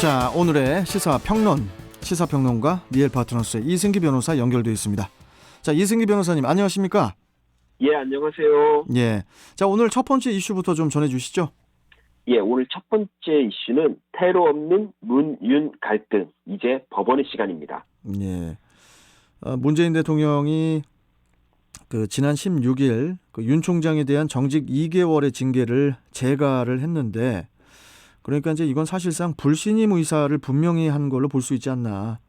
자, 오늘의 시사평론, 시사평론가 리얼파트너스의 이승기 변호사 연결되어 있습니다. 자, 이승기 변호사님 안녕하십니까? 예, 안녕하세요. 예. 자, 오늘 첫 번째 이슈부터 좀 전해주시죠. 예, 오늘 첫 번째 이슈는 테러 없는 문-윤 갈등, 이제 법원의 시간입니다. 예. 문재인 대통령이 지난 16일 윤 총장에 대한 정직 2개월의 징계를 재가를 했는데, 그러니까 이제 이건 사실상 불신임 의사를 분명히 한 걸로 볼 수 있지 않나,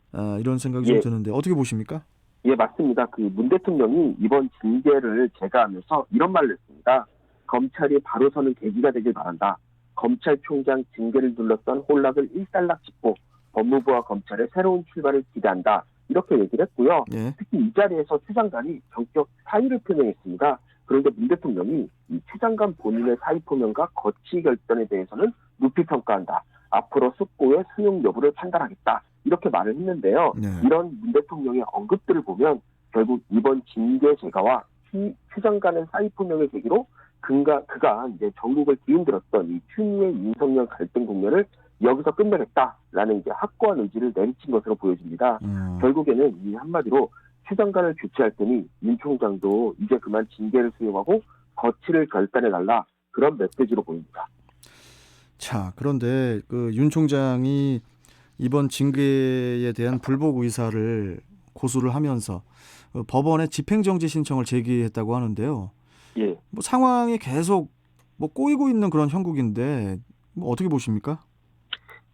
이런 생각이 좀 드는데 어떻게 보십니까? 예, 맞습니다. 문 대통령이 이번 징계를 재가하면서 이런 말을 했습니다. 검찰이 바로 서는 계기가 되길 바란다. 검찰총장 징계를 둘렀던 혼란을 일단락 짚고 법무부와 검찰의 새로운 출발을 기대한다. 이렇게 얘기를 했고요. 예. 특히 이 자리에서 추 장관이 전격 사의를 표명했습니다. 그런데 문 대통령이 이 추 장관 본인의 사의 표명과 거치 결단에 대해서는 높이 평가한다. 앞으로 숙고의 수용 여부를 판단하겠다. 이렇게 말을 했는데요. 네. 이런 문 대통령의 언급들을 보면 결국 이번 징계 재가와 추 장관의 사의 표명을 계기로 그가 이제 전국을 뒤흔들었던 이 추미애 윤석열 갈등 국면을 여기서 끝내겠다라는 이제 확고한 의지를 내비친 것으로 보여집니다. 결국에는 이 한마디로 추 장관을 교체할 테니 윤 총장도 이제 그만 징계를 수용하고 거취를 결단해달라, 그런 메시지로 보입니다. 자, 그런데 윤 총장이 이번 징계에 대한 불복 의사를 고수를 하면서 법원에 집행정지 신청을 제기했다고 하는데요. 예. 상황이 계속 꼬이고 있는 그런 형국인데 어떻게 보십니까?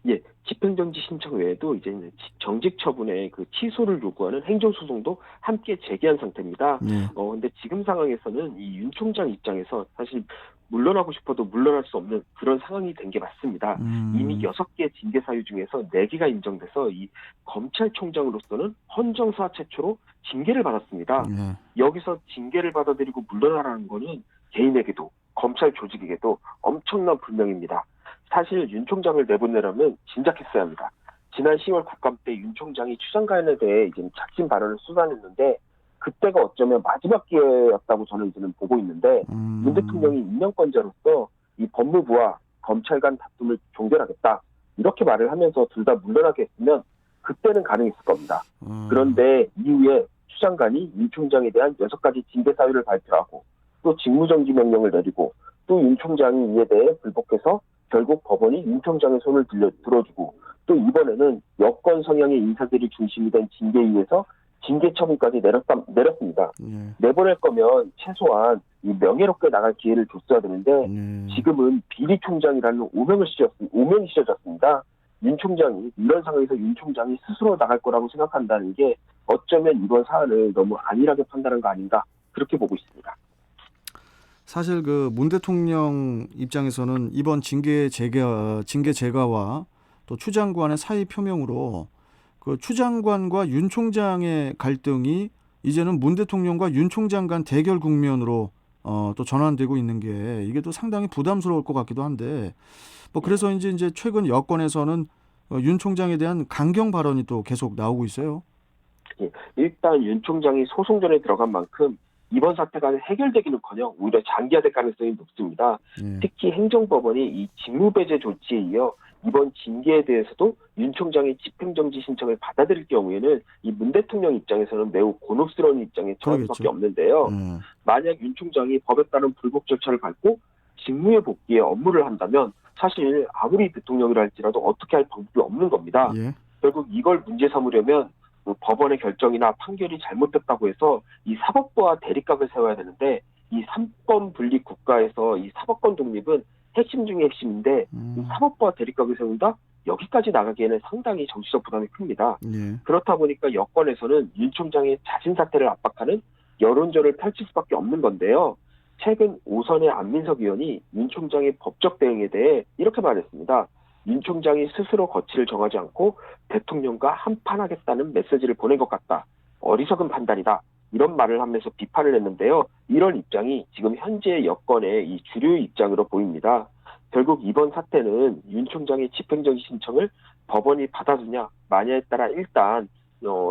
예, 집행정지 신청 외에도 이제 정직 처분의 취소를 요구하는 행정소송도 함께 제기한 상태입니다. 근데 지금 상황에서는 이 윤 총장 입장에서 사실 물러나고 싶어도 물러날 수 없는 그런 상황이 된 게 맞습니다. 이미 6개 징계 사유 중에서 4개가 인정돼서 이 검찰총장으로서는 헌정사 최초로 징계를 받았습니다. 여기서 징계를 받아들이고 물러나라는 거는 개인에게도 검찰 조직에게도 엄청난 불명입니다. 사실 윤 총장을 내보내려면 진작했어야 합니다. 지난 10월 국감 때 윤 총장이 추 장관에 대해 이제 작심 발언을 쏟아냈는데 그때가 어쩌면 마지막 기회였다고 저는 이제는 보고 있는데 윤 대통령이 임명권자로서 이 법무부와 검찰 간 다툼을 종결하겠다, 이렇게 말을 하면서 둘 다 물러나게 했으면 그때는 가능했을 겁니다. 그런데 이후에 추 장관이 윤 총장에 대한 6가지 징계 사유를 발표하고 또 직무정지 명령을 내리고 또 윤 총장이 이에 대해 불복해서 결국 법원이 윤 총장의 손을 들어주고 또 이번에는 여권 성향의 인사들이 중심이 된 징계위에서 징계 처분까지 내렸습니다. 내보낼 거면 최소한 이 명예롭게 나갈 기회를 줬어야 되는데 지금은 비리 총장이라는 오명이 씌워졌습니다. 윤 총장이 이런 상황에서 윤 총장이 스스로 나갈 거라고 생각한다는 게 어쩌면 이번 사안을 너무 안일하게 판단한 거 아닌가, 그렇게 보고 있습니다. 사실 문 대통령 입장에서는 이번 징계 재가와 또 추 장관의 사의 표명으로 추 장관과 윤 총장의 갈등이 이제는 문 대통령과 윤 총장 간 대결 국면으로 또 전환되고 있는 게 이게 또 상당히 부담스러울 것 같기도 한데 그래서 이제 최근 여권에서는 윤 총장에 대한 강경 발언이 또 계속 나오고 있어요. 예, 일단 윤 총장이 소송전에 들어간 만큼 이번 사태가 해결되기는커녕 오히려 장기화될 가능성이 높습니다. 특히 행정법원이 이 직무배제 조치에 이어 이번 징계에 대해서도 윤 총장의 집행정지 신청을 받아들일 경우에는 이 문 대통령 입장에서는 매우 곤혹스러운 입장에 처할 수밖에 없는데요. 만약 윤 총장이 법에 따른 불복 절차를 밟고 직무에 복귀해 업무를 한다면 사실 아무리 대통령이라 할지라도 어떻게 할 방법이 없는 겁니다. 결국 이걸 문제 삼으려면 법원의 결정이나 판결이 잘못됐다고 해서 이 사법부와 대립각을 세워야 되는데 이 삼권 분립 국가에서 이 사법권 독립은 핵심 중에 핵심인데 이 사법부와 대립각을 세운다? 여기까지 나가기에는 상당히 정치적 부담이 큽니다. 그렇다 보니까 여권에서는 윤 총장의 자진 사퇴를 압박하는 여론전을 펼칠 수밖에 없는 건데요. 최근 오선의 안민석 의원이 윤 총장의 법적 대응에 대해 이렇게 말했습니다. 윤 총장이 스스로 거취를 정하지 않고 대통령과 한판하겠다는 메시지를 보낸 것 같다. 어리석은 판단이다. 이런 말을 하면서 비판을 했는데요. 이런 입장이 지금 현재 여권의 이 주류 입장으로 보입니다. 결국 이번 사태는 윤 총장의 집행정지 신청을 법원이 받아주냐 마냐에 따라 일단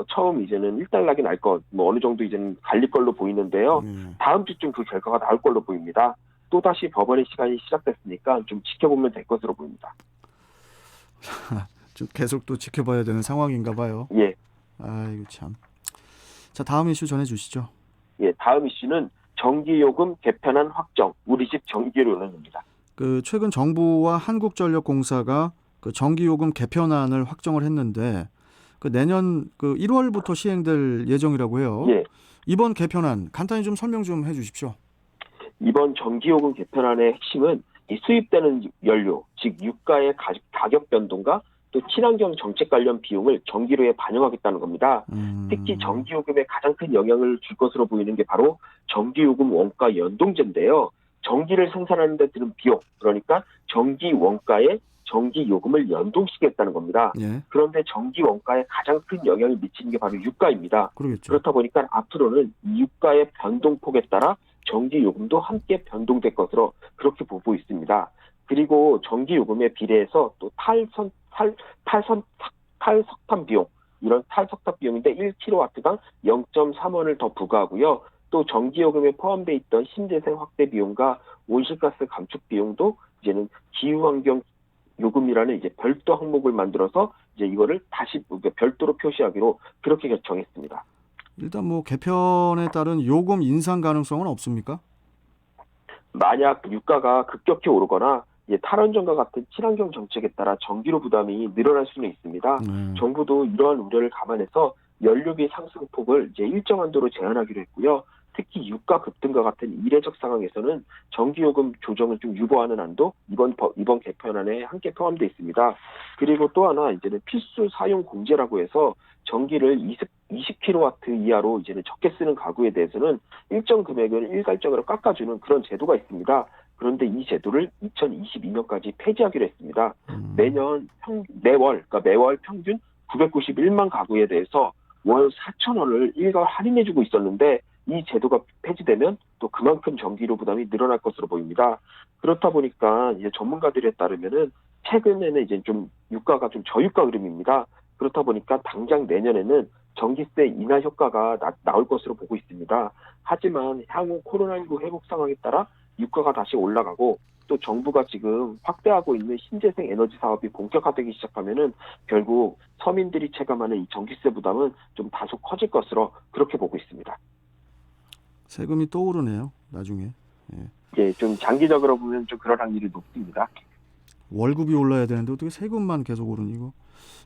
처음 이제는 일단락이 날 것, 어느 정도 이제는 갈릴 걸로 보이는데요. 다음 주쯤 그 결과가 나올 걸로 보입니다. 또다시 법원의 시간이 시작됐으니까 좀 지켜보면 될 것으로 보입니다. 좀 계속 또 지켜봐야 되는 상황인가 봐요. 예. 아이고 참. 자, 다음 이슈 전해주시죠. 예, 다음 이슈는 전기요금 개편안 확정, 우리 집 전기료는입니다. 그 최근 정부와 한국전력공사가 그 전기요금 개편안을 확정을 했는데 그 내년 그 1월부터 시행될 예정이라고 해요. 예. 이번 개편안 간단히 좀 설명 좀 해주십시오. 이번 전기요금 개편안의 핵심은 이 수입되는 연료, 즉 유가의 가격 변동과 또 친환경 정책 관련 비용을 전기료에 반영하겠다는 겁니다. 특히 전기요금에 가장 큰 영향을 줄 것으로 보이는 게 바로 전기요금 원가 연동제인데요. 전기를 생산하는 데 드는 비용, 그러니까 전기 원가에 전기요금을 연동시키겠다는 겁니다. 예. 그런데 전기 원가에 가장 큰 영향을 미치는 게 바로 유가입니다. 그러겠죠. 그렇다 보니까 앞으로는 이 유가의 변동폭에 따라 전기요금도 함께 변동될 것으로 그렇게 보고 있습니다. 그리고 전기요금에 비례해서 또 탈석탄 비용, 이런 탈석탄 비용인데 1kW당 0.3원을 더 부과하고요. 또 전기요금에 포함되어 있던 신재생 확대 비용과 온실가스 감축 비용도 이제는 기후환경 요금이라는 이제 별도 항목을 만들어서 이제 이거를 다시 별도로 표시하기로 그렇게 결정했습니다. 일단 뭐 개편에 따른 요금 인상 가능성은 없습니까? 만약 유가가 급격히 오르거나 탈원전과 같은 친환경 정책에 따라 전기료 부담이 늘어날 수는 있습니다. 정부도 이러한 우려를 감안해서 연료비 상승폭을 이제 일정 한도로 제한하기로 했고요. 특히 유가 급등과 같은 이례적 상황에서는 전기요금 조정을 좀 유보하는 안도 이번 개편안에 함께 포함되어 있습니다. 그리고 또 하나 이제는 필수 사용 공제라고 해서 전기를 20kW 이하로 이제는 적게 쓰는 가구에 대해서는 일정 금액을 일괄적으로 깎아주는 그런 제도가 있습니다. 그런데 이 제도를 2022년까지 폐지하기로 했습니다. 매월 평균 991만 가구에 대해서 월 4,000원을 일괄 할인해주고 있었는데 이 제도가 폐지되면 또 그만큼 전기료 부담이 늘어날 것으로 보입니다. 그렇다 보니까 이제 전문가들에 따르면은 최근에는 이제 좀 유가가 좀 저유가 흐름입니다. 그렇다 보니까 당장 내년에는 전기세 인하 효과가 나올 것으로 보고 있습니다. 하지만 향후 코로나19 회복 상황에 따라 유가가 다시 올라가고 또 정부가 지금 확대하고 있는 신재생 에너지 사업이 본격화되기 시작하면은 결국 서민들이 체감하는 이 전기세 부담은 좀 다소 커질 것으로 그렇게 보고 있습니다. 세금이 또 오르네요. 나중에. 예, 좀 장기적으로 보면 좀 그럴 확률이 높습니다. 월급이 올라야 되는데 어떻게 세금만 계속 오르니 이거.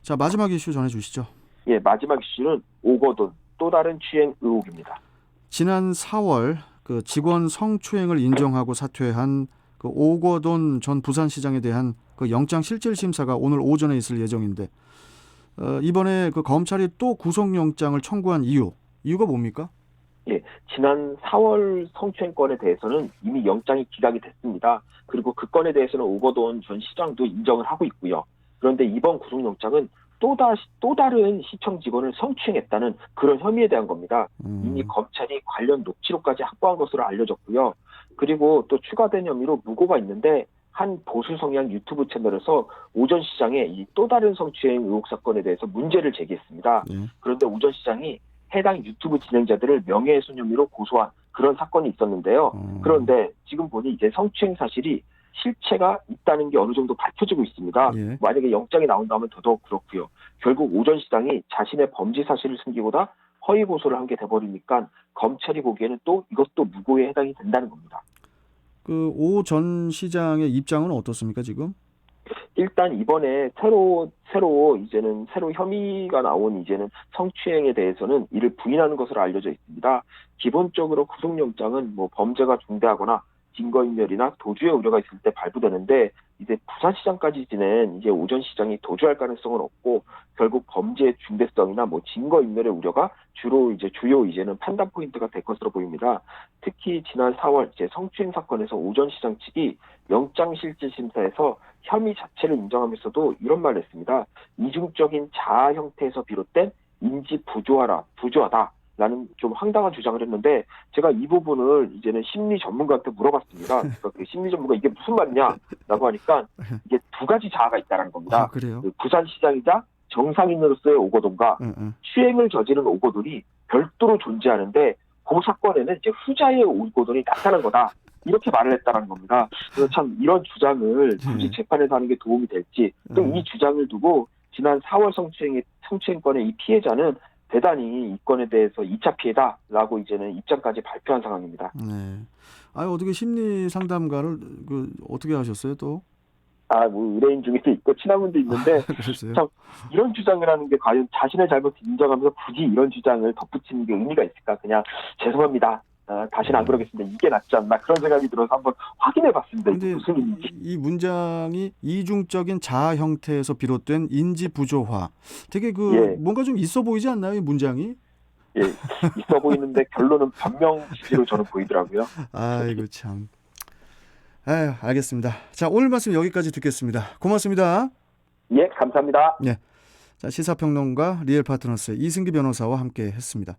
자, 마지막 이슈 전해주시죠. 예, 마지막 이슈는 오거돈, 또 다른 추행 의혹입니다. 지난 4월 그 직원 성추행을 인정하고 사퇴한 그 오거돈 전 부산시장에 대한 그 영장실질심사가 오늘 오전에 있을 예정인데 이번에 그 검찰이 또 구속영장을 청구한 이유가 뭡니까? 예, 지난 4월 성추행 건에 대해서는 이미 영장이 기각이 됐습니다. 그리고 그 건에 대해서는 오거돈 전 시장도 인정을 하고 있고요. 그런데 이번 구속영장은 또 다른 시청 직원을 성추행했다는 그런 혐의에 대한 겁니다. 이미 검찰이 관련 녹취록까지 확보한 것으로 알려졌고요. 그리고 또 추가된 혐의로 무고가 있는데 한 보수 성향 유튜브 채널에서 오 전 시장의 이 또 다른 성추행 의혹 사건에 대해서 문제를 제기했습니다. 그런데 오 전 시장이 해당 유튜브 진행자들을 명예훼손 혐의로 고소한 그런 사건이 있었는데요. 그런데 지금 보니 이제 성추행 사실이 실체가 있다는 게 어느 정도 밝혀지고 있습니다. 예. 만약에 영장이 나온다면 더더욱 그렇고요. 결국 오 전 시장이 자신의 범죄 사실을 숨기고다 허위 고소를 한 게 돼버리니까 검찰이 보기에는 또 이것도 무고에 해당이 된다는 겁니다. 그 오 전 시장의 입장은 어떻습니까 지금? 일단 이번에 새로 혐의가 나온 이제는 성추행에 대해서는 이를 부인하는 것으로 알려져 있습니다. 기본적으로 구속영장은 뭐 범죄가 중대하거나 증거인멸이나 도주의 우려가 있을 때 발부되는데 이제 부산시장까지 지낸 이제 오 전 시장이 도주할 가능성은 없고 결국 범죄의 중대성이나 뭐 증거인멸의 우려가 주요 이제는 판단 포인트가 될 것으로 보입니다. 특히 지난 4월 이제 성추행 사건에서 오 전 시장 측이 영장실질심사에서 혐의 자체를 인정하면서도 이런 말을 했습니다. 이중적인 자아 형태에서 비롯된 인지 부조하다라는 좀 황당한 주장을 했는데 제가 이 부분을 이제는 심리 전문가한테 물어봤습니다. 그러니까 그 심리 전문가 이게 무슨 말이냐라고 하니까 이게 두 가지 자아가 있다는 겁니다. 아, 그래요? 그 부산시장이자 정상인으로서의 오거돈과 추행을 저지른 오거돈이 별도로 존재하는데 그 사건에는 이제 후자의 오거돈이 나타난 거다. 이렇게 말을 했다는 겁니다. 그래서 참 이런 주장을 굳이 재판에서 하는 게 도움이 될지 또 이 주장을 두고 지난 4월 성추행건의 이 피해자는 대단히 이 건에 대해서 2차 피해다라고 이제는 입장까지 발표한 상황입니다. 네. 아니 어떻게 심리 상담가를 어떻게 하셨어요 또? 뭐 의뢰인 중에도 있고 친한 분도 있는데 그랬어요? 참 이런 주장을 하는 게 과연 자신의 잘못 인정하면서 굳이 이런 주장을 덧붙이는 게 의미가 있을까? 그냥 죄송합니다. 다시는 안 그러겠습니다. 이게 낫지 않나 그런 생각이 들어서 한번 확인해봤습니다. 이게 근데 무슨 의미인지. 이 문장이 이중적인 자아 형태에서 비롯된 인지 부조화. 되게 예. 뭔가 좀 있어 보이지 않나요, 이 문장이? 예, 있어 보이는데 결론은 변명 취지로 저는 보이더라고요. 아이고 참. 아유, 알겠습니다. 자, 오늘 말씀 여기까지 듣겠습니다. 고맙습니다. 예, 감사합니다. 네. 자, 시사평론가 리얼파트너스의 이승기 변호사와 함께 했습니다.